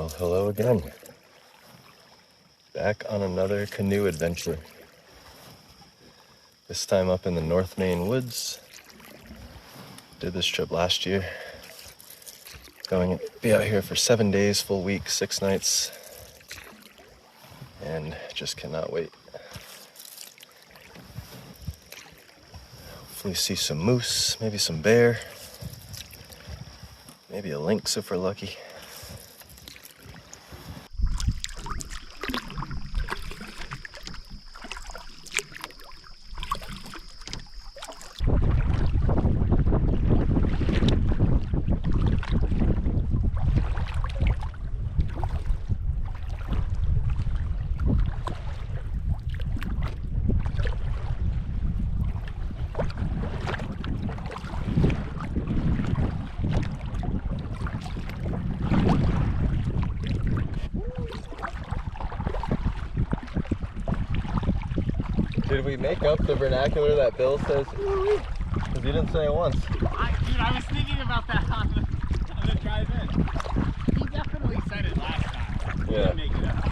Well, hello again. Back on another canoe adventure. This time up in the North Maine woods. Did this trip last year. Going to be out here for 7 days, full week, 6 nights. And just cannot wait. Hopefully see some moose, maybe some bear. Maybe a lynx if we're lucky. Did we make up the vernacular that Bill says? Because he didn't say it once. Dude, I was thinking about that on the drive-in. He definitely said it last time. He didn't make it up.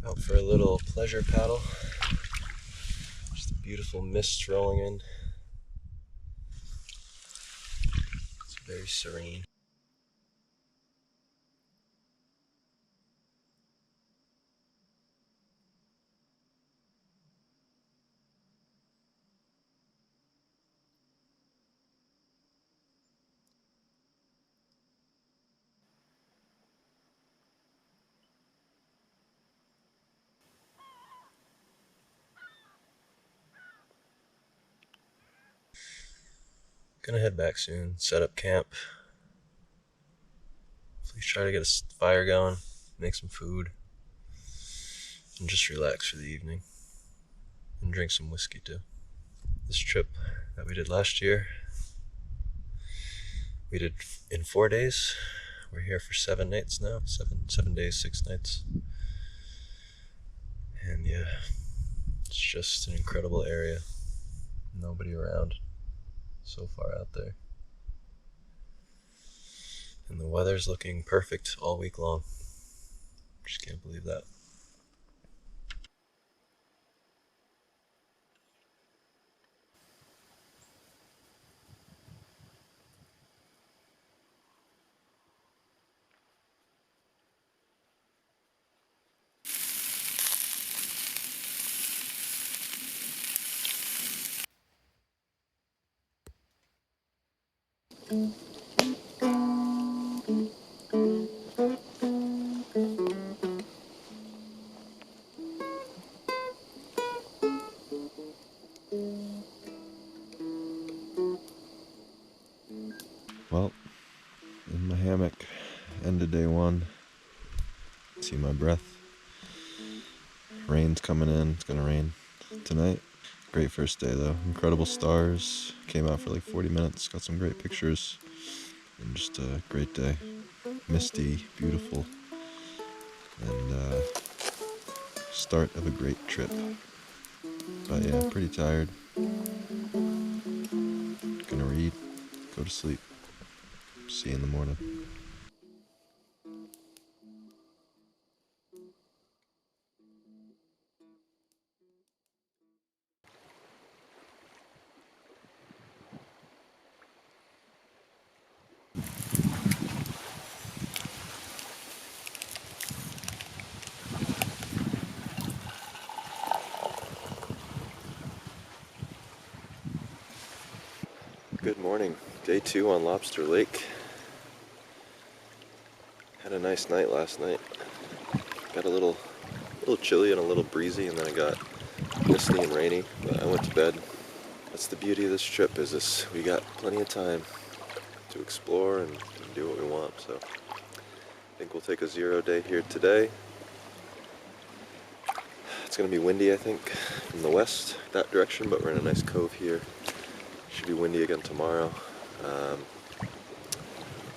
Out for a little pleasure paddle. Just a beautiful mist rolling in. It's very serene. Gonna head back soon, set up camp. Please try to get a fire going, make some food, and just relax for the evening. And drink some whiskey too. This trip that we did last year, we did in 4 days. We're here for 7 nights now. 7 days, 6 nights. And yeah, it's just an incredible area. Nobody around. So far out there. And the weather's looking perfect all week long. Just can't believe that. Well, in my hammock, end of day 1. See my breath. Rain's coming in. It's gonna rain tonight. Great first day though. Incredible stars. Came out for like 40 minutes. Got some great pictures. And just a great day. Misty, beautiful. And start of a great trip. But yeah, pretty tired. Gonna read. Go to sleep. See you in the morning. Good morning. Day 2 on Lobster Lake. Had a nice night last night. Got a little chilly and a little breezy, and then it got misty and rainy, but I went to bed. That's the beauty of this trip, is this we got plenty of time to explore and do what we want. So I think we'll take a 0 day here today. It's gonna be windy, I think, from the west, that direction, but we're in a nice cove here. Should be windy again tomorrow.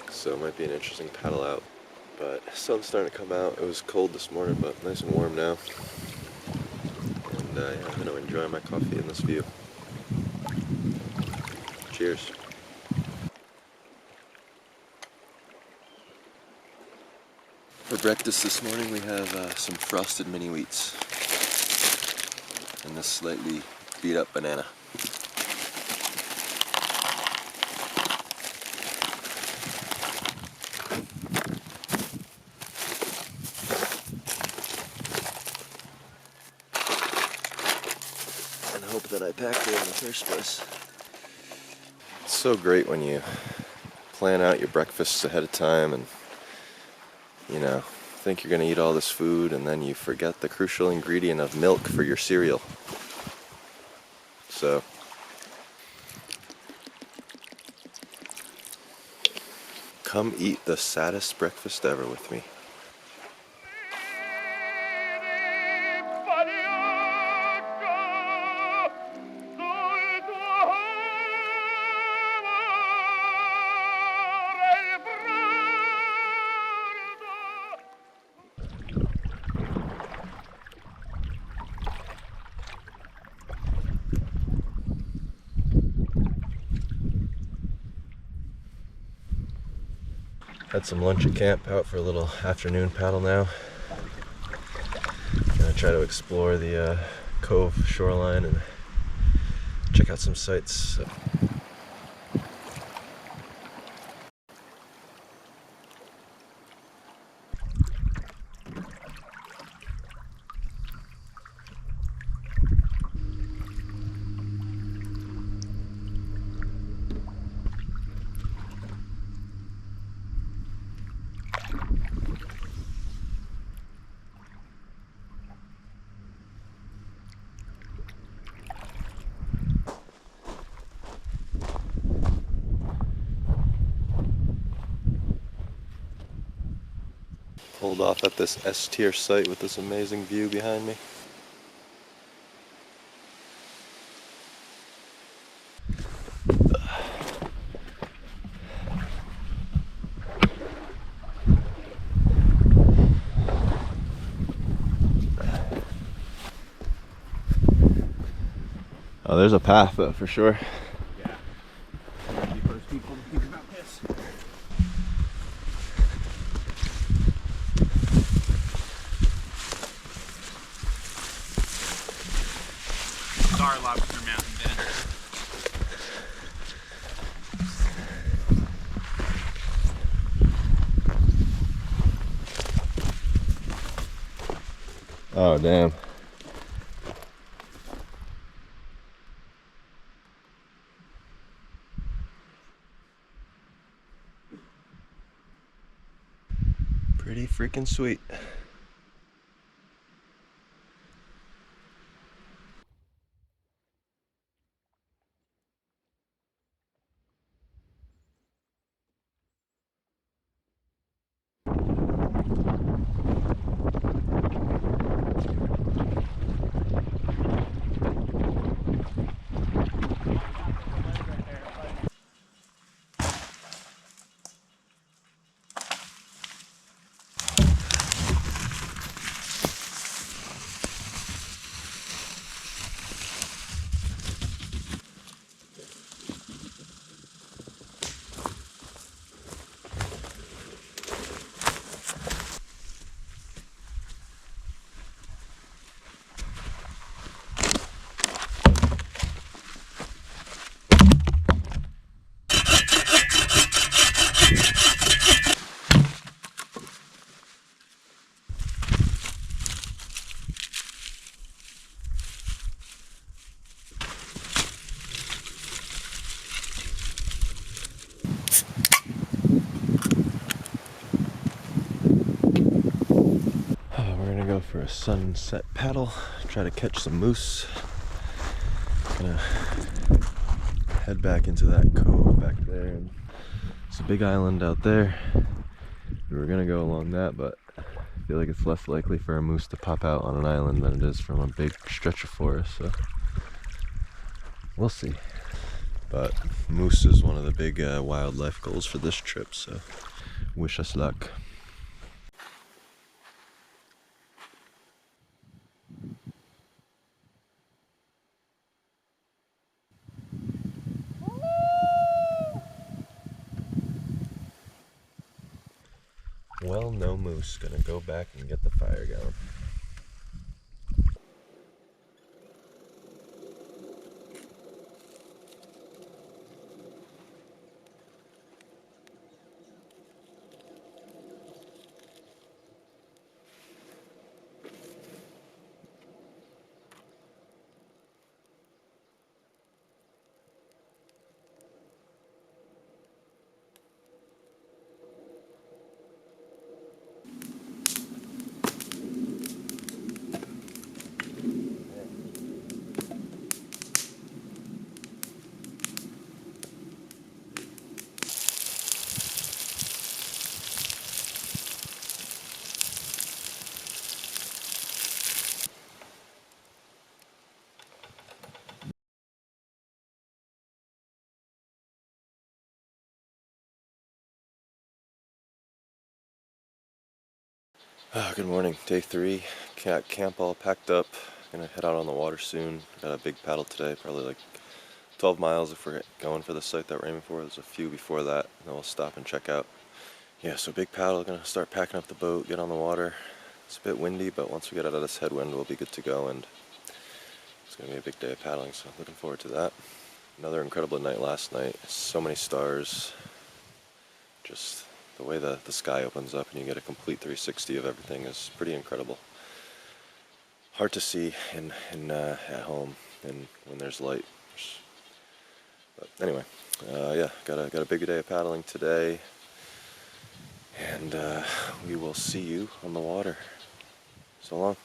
So it might be an interesting paddle out. But sun's starting to come out. It was cold this morning, but nice and warm now. And yeah, I'm going to enjoy my coffee in this view. Cheers. For breakfast this morning, we have some frosted mini wheats and this slightly beat up banana. That I packed it in the first place. It's so great when you plan out your breakfasts ahead of time and, you know, think you're going to eat all this food and then you forget the crucial ingredient of milk for your cereal. So, come eat the saddest breakfast ever with me. Had some lunch at camp, out for a little afternoon paddle now. Gonna try to explore the cove shoreline and check out some sights. So. Pulled off at this S-tier site with this amazing view behind me. Oh, there's a path though, for sure. Yeah. We're the first people to think about this. Our Lobster Mountain dinner. Oh, damn. Pretty freaking sweet. for a sunset paddle, try to catch some moose. Gonna head back into that cove back there, and it's a big island out there. We were gonna go along that, but I feel like it's less likely for a moose to pop out on an island than it is from a big stretch of forest, so we'll see. But moose is one of the big wildlife goals for this trip, so wish us luck. Well, no moose. Gonna go back and get the fire going. Good morning, day 3. Got camp all packed up. Gonna head out on the water soon. Got a big paddle today, probably like 12 miles if we're going for the site that we're aiming for. There's a few before that, and then we'll stop and check out. Yeah, so big paddle. Gonna start packing up the boat, get on the water. It's a bit windy, but once we get out of this headwind, we'll be good to go, and it's gonna be a big day of paddling, so looking forward to that. Another incredible night last night. So many stars. Just the way the sky opens up and you get a complete 360 of everything is pretty incredible. Hard to see at home and when there's light. But anyway, yeah, got a big day of paddling today, and we will see you on the water. So long.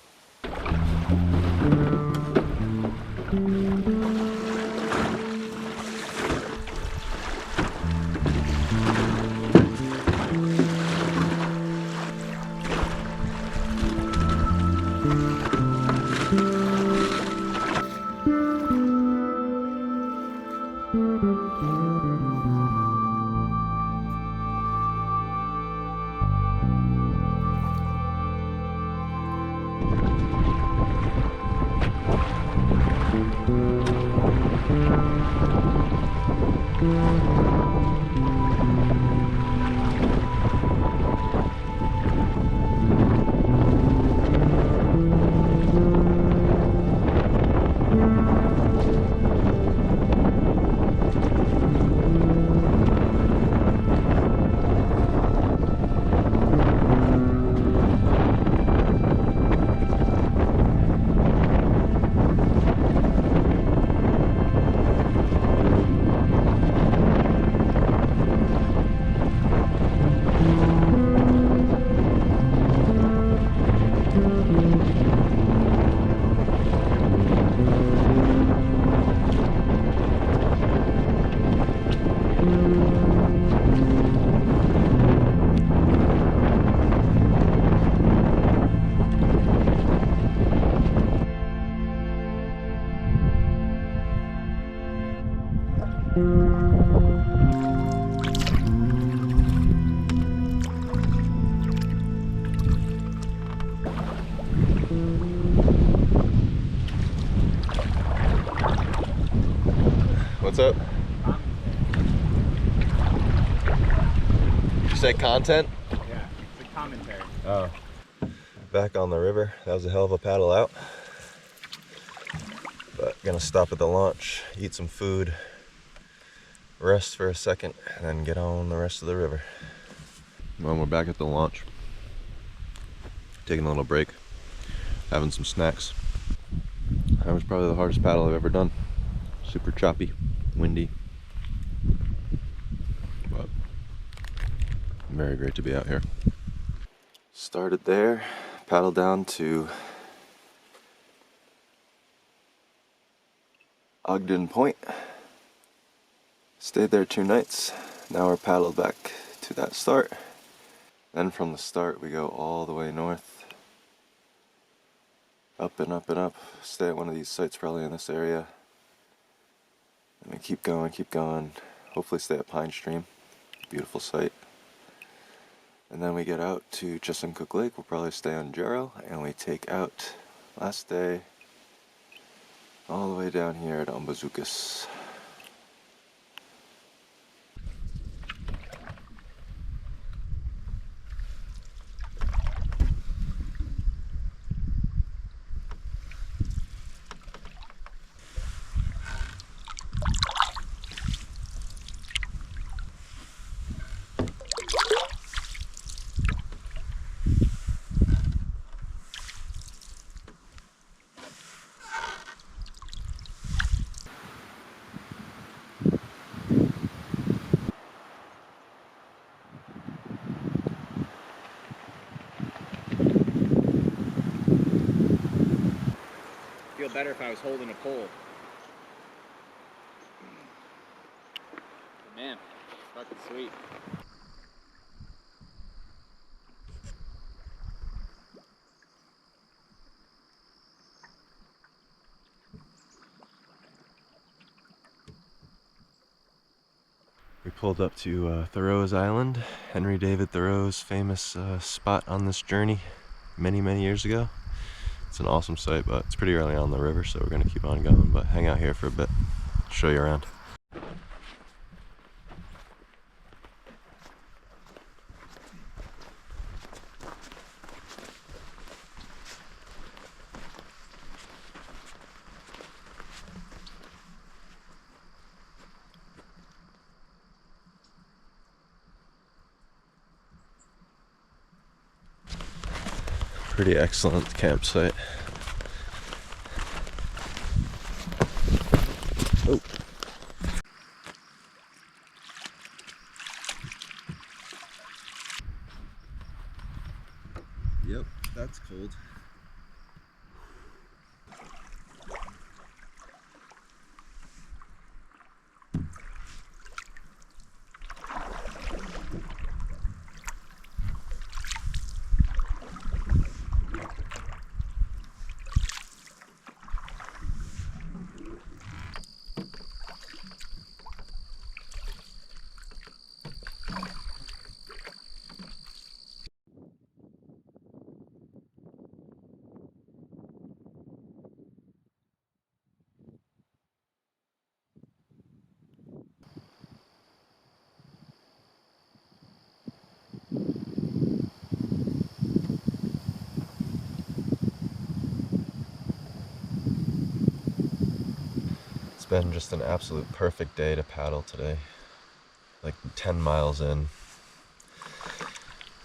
What's up? Did you say content? Yeah, it's a commentary. Oh. Back on the river. That was a hell of a paddle out. But gonna stop at the launch, eat some food, rest for a second, and then get on the rest of the river. Well, we're back at the launch. Taking a little break, having some snacks. That was probably the hardest paddle I've ever done. Super choppy, windy, but very great to be out here. Started there, paddle down to Ogden Point. Stayed there 2 nights. Now we're paddled back to that start. Then from the start we go all the way north. Up and up and up. Stay at one of these sites probably in this area. And then keep going. Hopefully stay at Pine Stream. Beautiful site. And then we get out to Chesuncook Lake. We'll probably stay on Jarrow. And we take out, last day, all the way down here at Umbazookas. Feel better if I was holding a pole. Man, fucking sweet. We pulled up to Thoreau's Island, Henry David Thoreau's famous spot on this journey many years ago. It's an awesome site, but it's pretty early on the river, so we're going to keep on going, but hang out here for a bit, show you around. Pretty excellent campsite. Oh. Yep, that's cold. It's been just an absolute perfect day to paddle today. Like 10 miles in.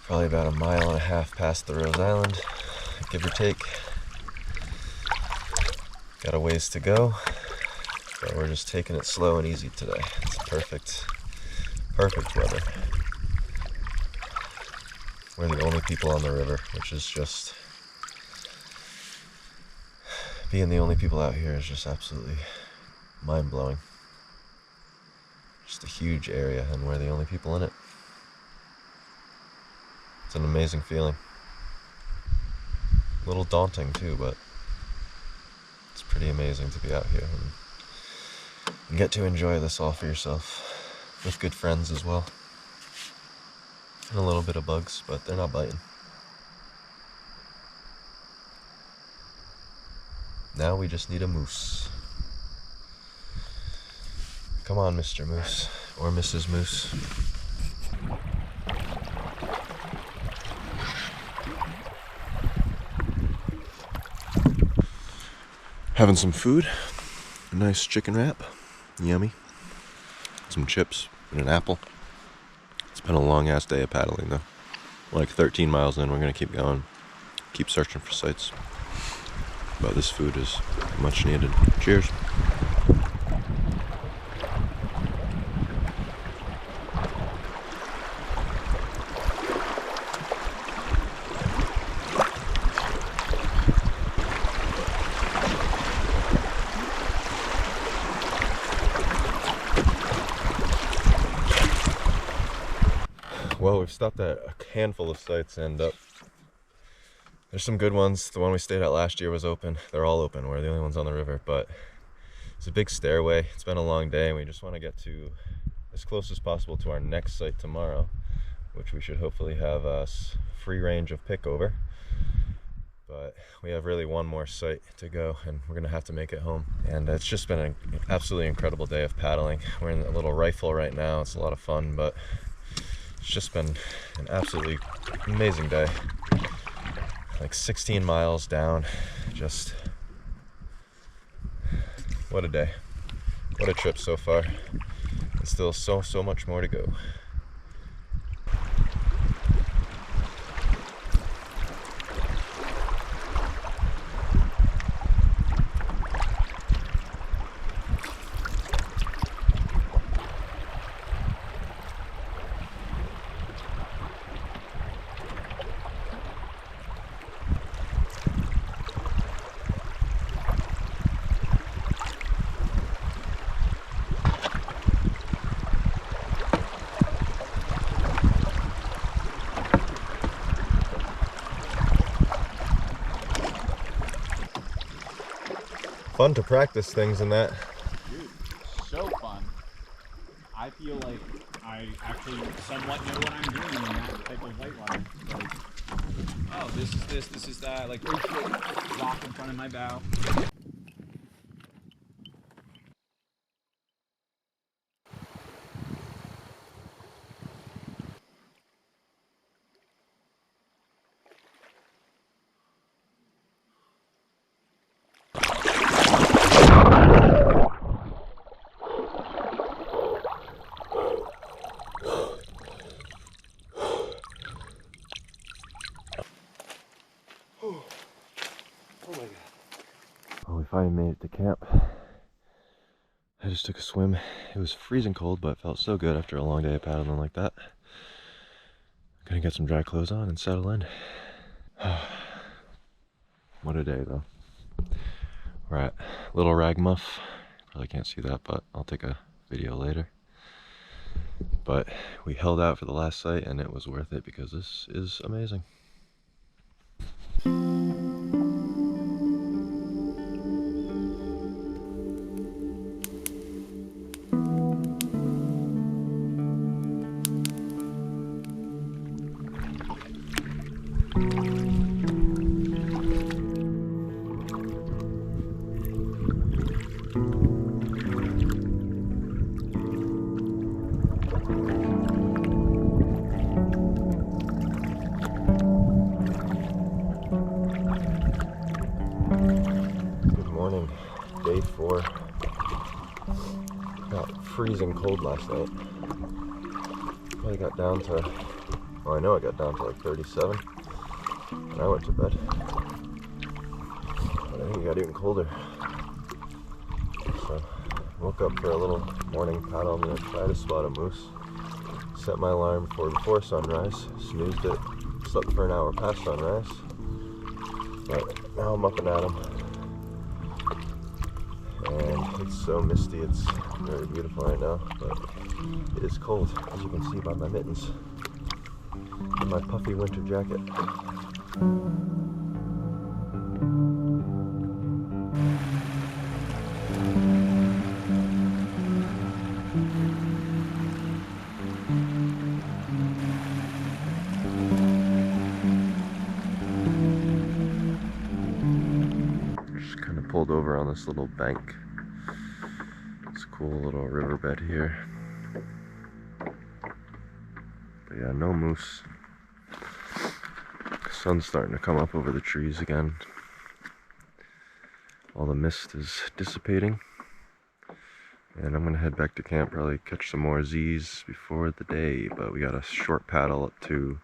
Probably about a mile and a half past Thoreau's Island, give or take. Got a ways to go, but we're just taking it slow and easy today. It's perfect weather. We're the only people on the river, which is just, being the only people out here is just absolutely mind-blowing. Just a huge area, and we're the only people in it. It's an amazing feeling. A little daunting too, but it's pretty amazing to be out here and get to enjoy this all for yourself, with good friends as well. And a little bit of bugs, but they're not biting. Now we just need a moose. Come on, Mr. Moose, or Mrs. Moose. Having some food, a nice chicken wrap, yummy. Some chips and an apple. It's been a long ass day of paddling though. We're like 13 miles in, we're gonna keep going, keep searching for sites. But this food is much needed. Cheers. Well, we've stopped at a handful of sites, and there's some good ones. The one we stayed at last year was open. They're all open. We're the only ones on the river, but it's a big stairway. It's been a long day, and we just want to get to as close as possible to our next site tomorrow, which we should hopefully have free range of pick over. But we have really one more site to go, and we're gonna have to make it home. And it's just been an absolutely incredible day of paddling. We're in a little rifle right now. It's a lot of fun, but it's just been an absolutely amazing day. Like 16 miles down. Just what a day. What a trip so far. And still so much more to go. Fun to practice things in that. Dude, so fun. I feel like I actually somewhat know what I'm doing in that type of whitewater. Like, oh, this is that. Like, oh shit, rock in front of my bow. Well, we finally made it to camp. I just took a swim. It was freezing cold, but it felt so good after a long day of paddling like that. Gonna get some dry clothes on and settle in. What a day, though. We're at Little Ragmuff. Probably can't see that, but I'll take a video later. But we held out for the last site, and it was worth it because this is amazing. Day 4. Got freezing cold last night. Probably got down to, well, I know I got down to like 37 when I went to bed. But I think it got even colder. So, woke up for a little morning paddle. I'm gonna try to spot a moose. Set my alarm for before sunrise. Snoozed it. Slept for an hour past sunrise. But now I'm up and at 'em. And it's so misty, it's very beautiful right now, but it is cold, as you can see by my mittens and my puffy winter jacket. Just kind of pulled over on this little bank. It's a cool little riverbed here. But yeah, no moose. The sun's starting to come up over the trees again. All the mist is dissipating. And I'm gonna head back to camp, probably catch some more Z's before the day. But we got a short paddle up to,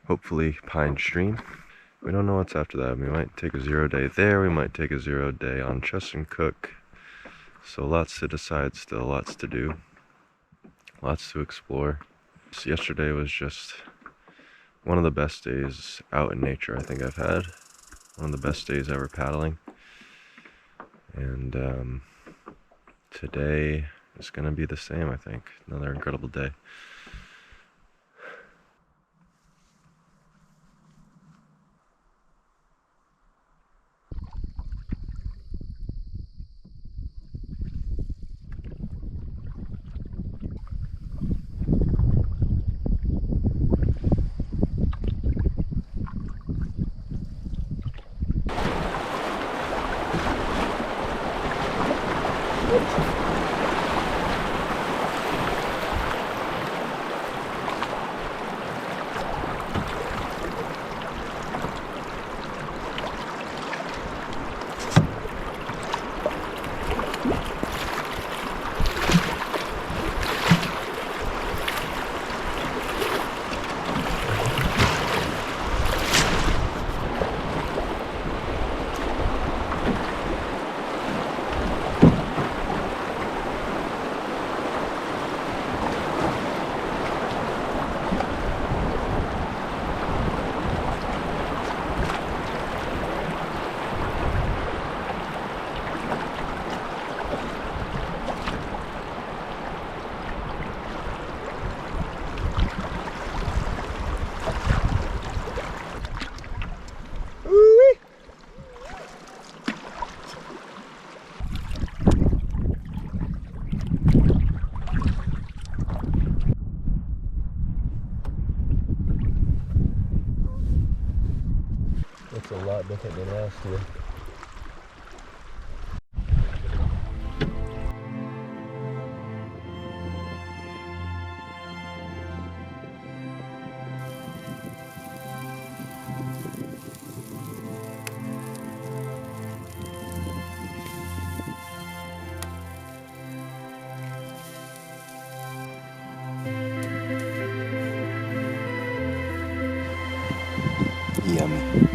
hopefully, Pine Stream. We don't know what's after that. We might take a 0 day there. We might take a 0 day on Chesapeake. So lots to decide still, lots to do, lots to explore. So yesterday was just one of the best days out in nature I think I've had. One of the best days ever paddling. And today is going to be the same, I think. Another incredible day. a lot different than last year. Yummy.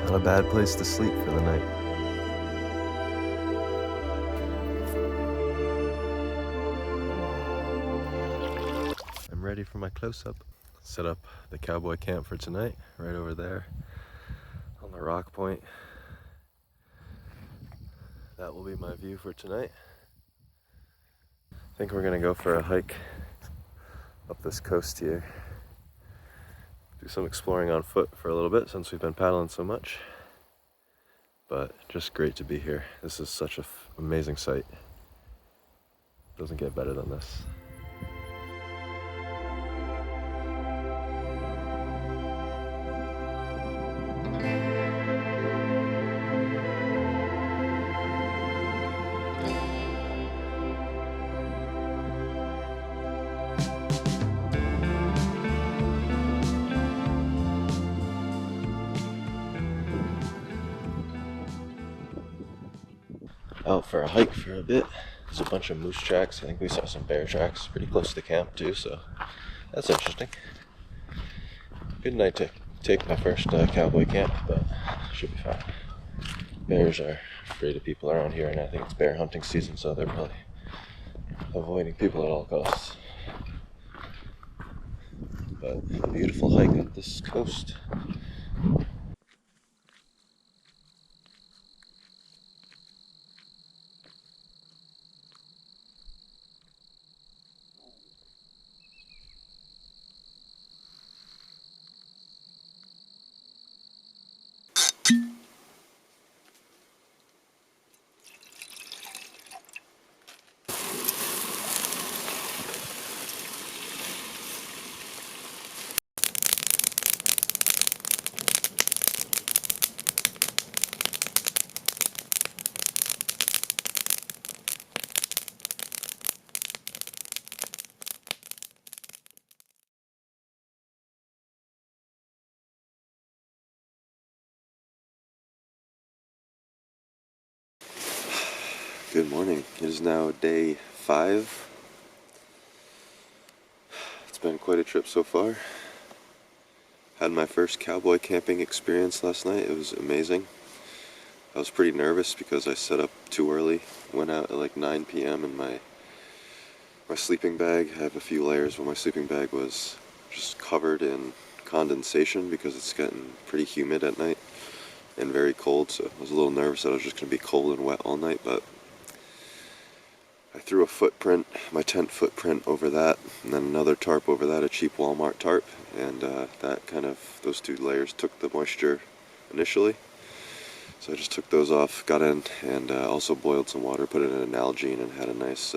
Not a bad place to sleep for the night. I'm ready for my close-up. Set up the cowboy camp for tonight, right over there on the rock point. That will be my view for tonight. I think we're gonna go for a hike up this coast here. Do some exploring on foot for a little bit since we've been paddling so much. But just great to be here. This is such an amazing sight. Doesn't get better than this. Out for a hike for a bit. There's a bunch of moose tracks. I think we saw some bear tracks pretty close to camp too, so that's interesting. Good night to take my first cowboy camp, but should be fine. Bears are afraid of people around here, and I think it's bear hunting season, so they're probably avoiding people at all costs. But a beautiful hike up this coast. Good morning. It is now day 5. It's been quite a trip so far. Had my first cowboy camping experience last night. It was amazing. I was pretty nervous because I set up too early. Went out at like 9 p.m. and my sleeping bag, I have a few layers, but my sleeping bag was just covered in condensation because it's getting pretty humid at night and very cold, so I was a little nervous that I was just going to be cold and wet all night, but I threw a footprint, my tent footprint over that, and then another tarp over that, a cheap Walmart tarp, and that kind of, those 2 layers took the moisture initially. So I just took those off, got in, and also boiled some water, put it in an Nalgene, and had a nice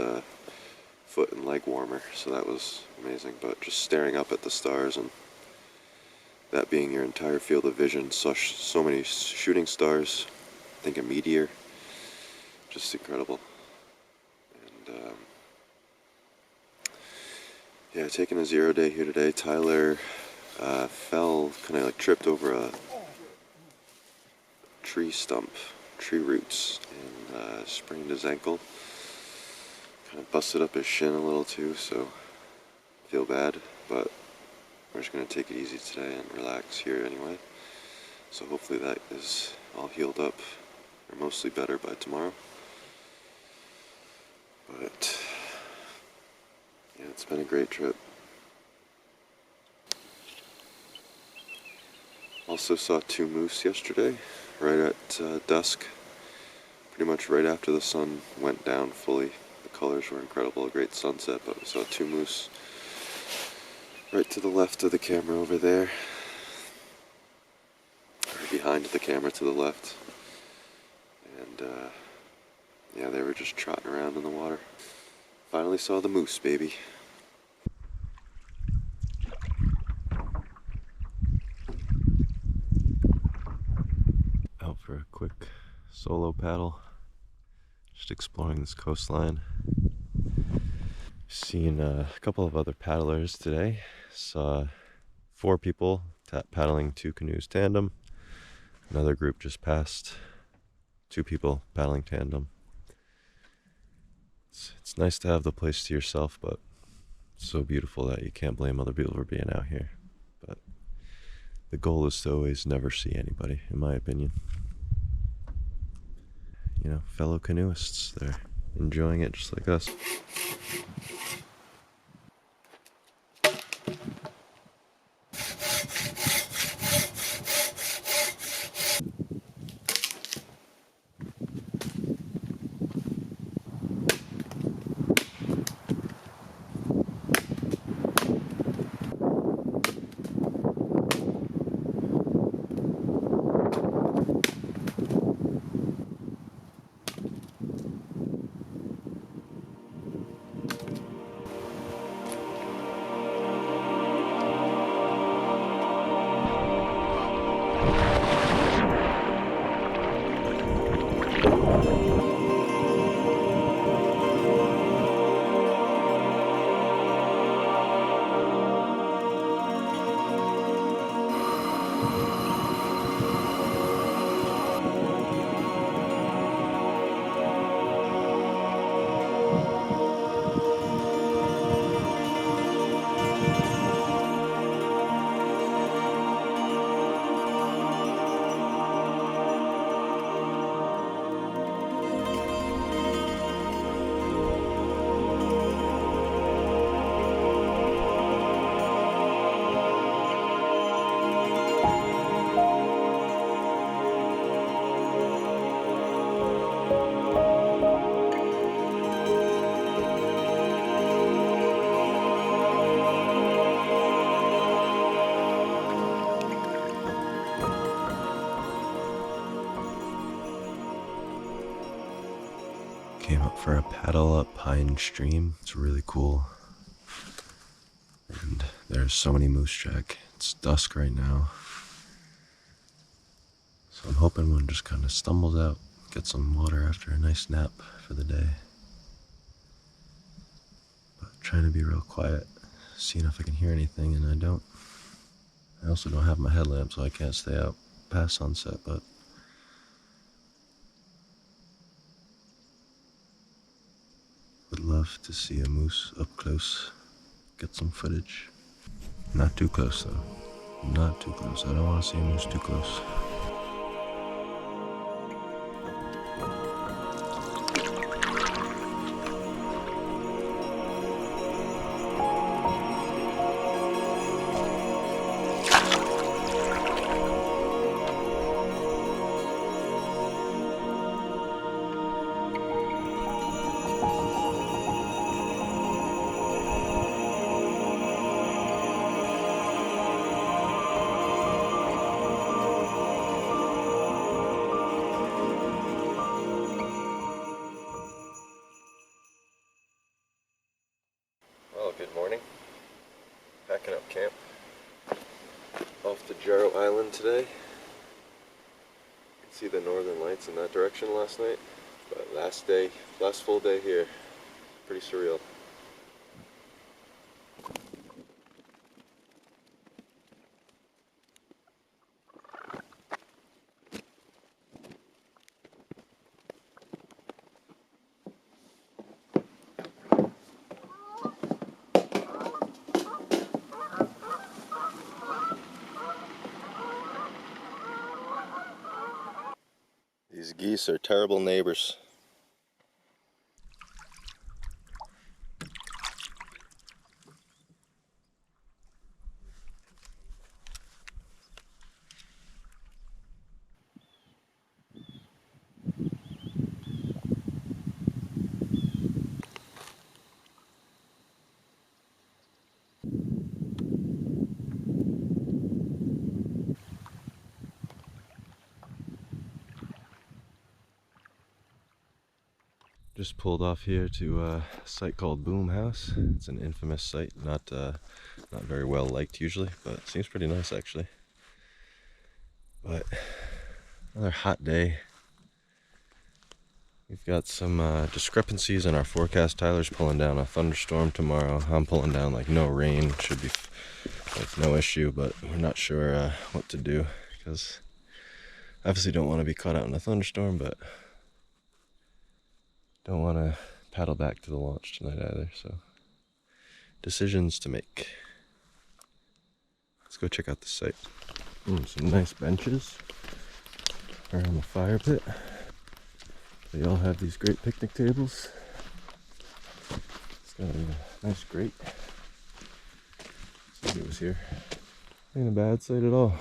foot and leg warmer. So that was amazing. But just staring up at the stars and that being your entire field of vision, so many shooting stars, I think a meteor, just incredible. And yeah, taking a 0 day here today. Tyler fell, kind of like tripped over a tree stump, tree roots, and sprained his ankle. Kind of busted up his shin a little too, so feel bad, but we're just going to take it easy today and relax here anyway. So hopefully that is all healed up, or mostly better by tomorrow. But yeah, it's been a great trip. Also saw 2 moose yesterday, right at dusk, pretty much right after the sun went down fully. The colors were incredible, a great sunset, but we saw 2 moose right to the left of the camera over there, or behind the camera to the left. And yeah, they were just trotting around in the water. Finally saw the moose, baby. Out for a quick solo paddle, just exploring this coastline. Seen a couple of other paddlers today. Saw 4 people paddling 2 canoes tandem. Another group just passed, 2 people paddling tandem. It's nice to have the place to yourself, but it's so beautiful that you can't blame other people for being out here. But the goal is to always never see anybody, in my opinion. You know, fellow canoeists, they're enjoying it just like us. Came up for a paddle up Pine Stream. It's really cool. And there's so many moose track. It's dusk right now. So I'm hoping one just kind of stumbles out, get some water after a nice nap for the day. But trying to be real quiet, seeing if I can hear anything, and I don't. I also don't have my headlamp, so I can't stay out past sunset, but would love to see a moose up close, get some footage. Not too close though, not too close. I don't want to see a moose too close. Well, good morning. Packing up camp. Off to Jarrow Island today. You can see the northern lights in that direction last night. But last full day here. Pretty surreal. These geese are terrible neighbors. Just pulled off here to a site called Boom House. It's an infamous site, not very well liked usually, but it seems pretty nice actually. But another hot day. We've got some discrepancies in our forecast. Tyler's pulling down a thunderstorm tomorrow. I'm pulling down like no rain. Should be like no issue, but we're not sure what to do because obviously don't want to be caught out in a thunderstorm, but don't want to paddle back to the launch tonight either. So decisions to make. Let's go check out the site. Some nice benches around the fire pit. They all have these great picnic tables. It's got a nice grate. See if it was here. Ain't a bad site at all.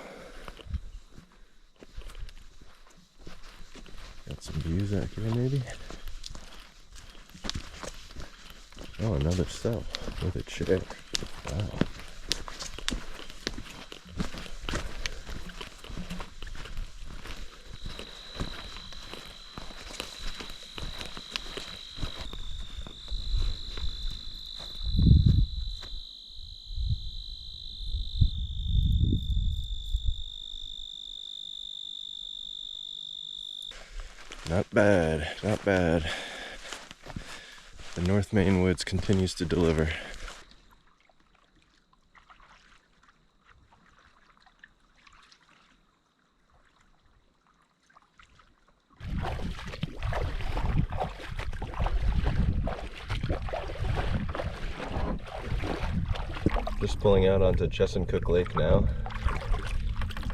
Got some views out here maybe. Oh, another cell with a chair. Wow. Not bad, not bad. The North Maine woods continues to deliver. Just pulling out onto Chesuncook Lake now.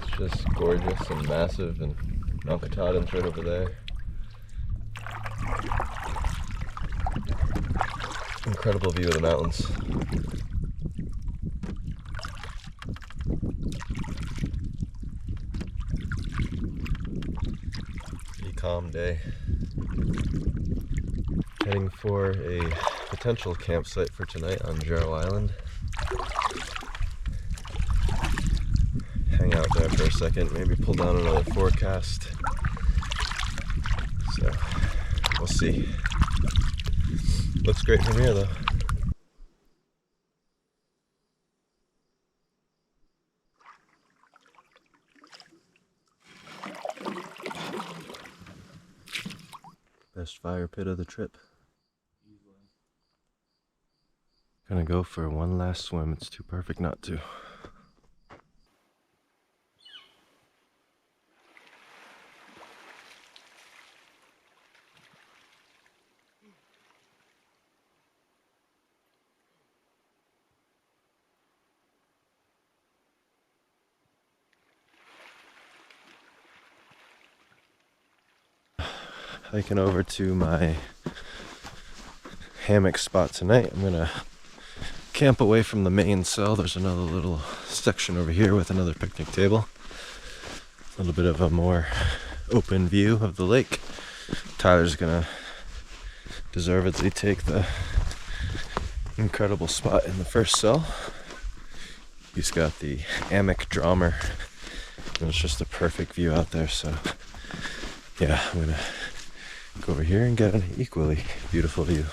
It's just gorgeous and massive, and Mount Katahdin's right over there. Incredible view of the mountains. Pretty calm day. Heading for a potential campsite for tonight on Jarrow Island. Hang out there for a second, maybe pull down another forecast. So, we'll see. Looks great from here though. Best fire pit of the trip. Gonna go for one last swim. It's too perfect not to. Hiking over to my hammock spot tonight. I'm gonna camp away from the main cell. There's another little section over here with another picnic table. A little bit of a more open view of the lake. Tyler's gonna deservedly take the incredible spot in the first cell. He's got the hammock drummer, and it's just a perfect view out there. So yeah, I'm gonna go over here and get an equally beautiful view.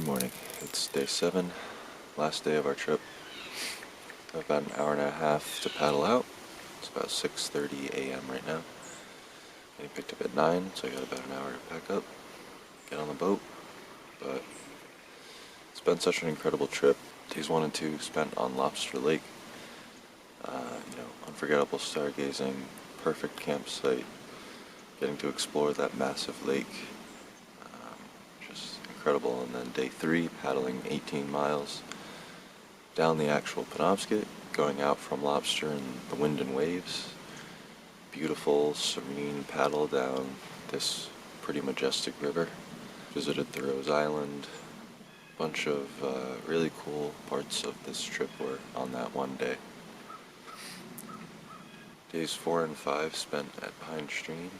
Good morning. It's day 7, last day of our trip. I have about an hour and a half to paddle out. It's about 6:30 a.m. right now. I picked up at 9, so I got about an hour to pack up, get on the boat. But it's been such an incredible trip. Days 1 and 2 spent on Lobster Lake. Unforgettable stargazing, perfect campsite, getting to explore that massive lake. Just incredible. And then day 3, paddling 18 miles down the actual Penobscot, going out from Lobster and the wind and waves. Beautiful, serene paddle down this pretty majestic river. Visited Thoreau's Island. Bunch of really cool parts of this trip were on that one day. Days 4 and 5 spent at Pine Stream,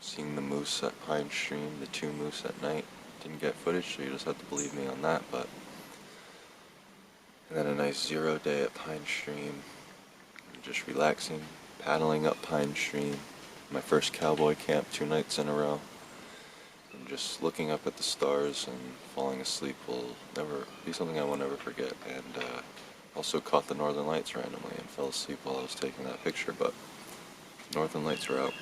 seeing the moose at Pine Stream, the 2 moose at night. Didn't get footage, so you just have to believe me on that, but... And then a nice 0 day at Pine Stream, just relaxing, paddling up Pine Stream, my first cowboy camp 2 nights in a row, and just looking up at the stars and falling asleep will never be something I will never forget. And also caught the Northern Lights randomly and fell asleep while I was taking that picture, but Northern Lights were out.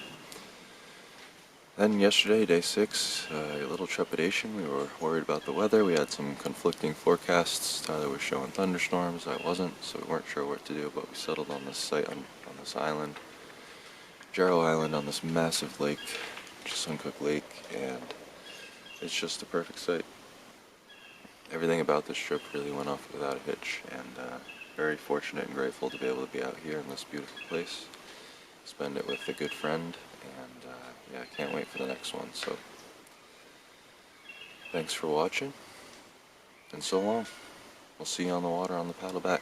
Then yesterday, day 6, a little trepidation. We were worried about the weather. We had some conflicting forecasts. Tyler was showing thunderstorms. I wasn't, so we weren't sure what to do, but we settled on this site on this island, Jarrow Island, on this massive lake, Suncook Lake, and it's just a perfect site. Everything about this trip really went off without a hitch, and very fortunate and grateful to be able to be out here in this beautiful place, spend it with a good friend, and yeah, I can't wait for the next one. So thanks for watching, and so long. We'll see you on the water on the paddle back.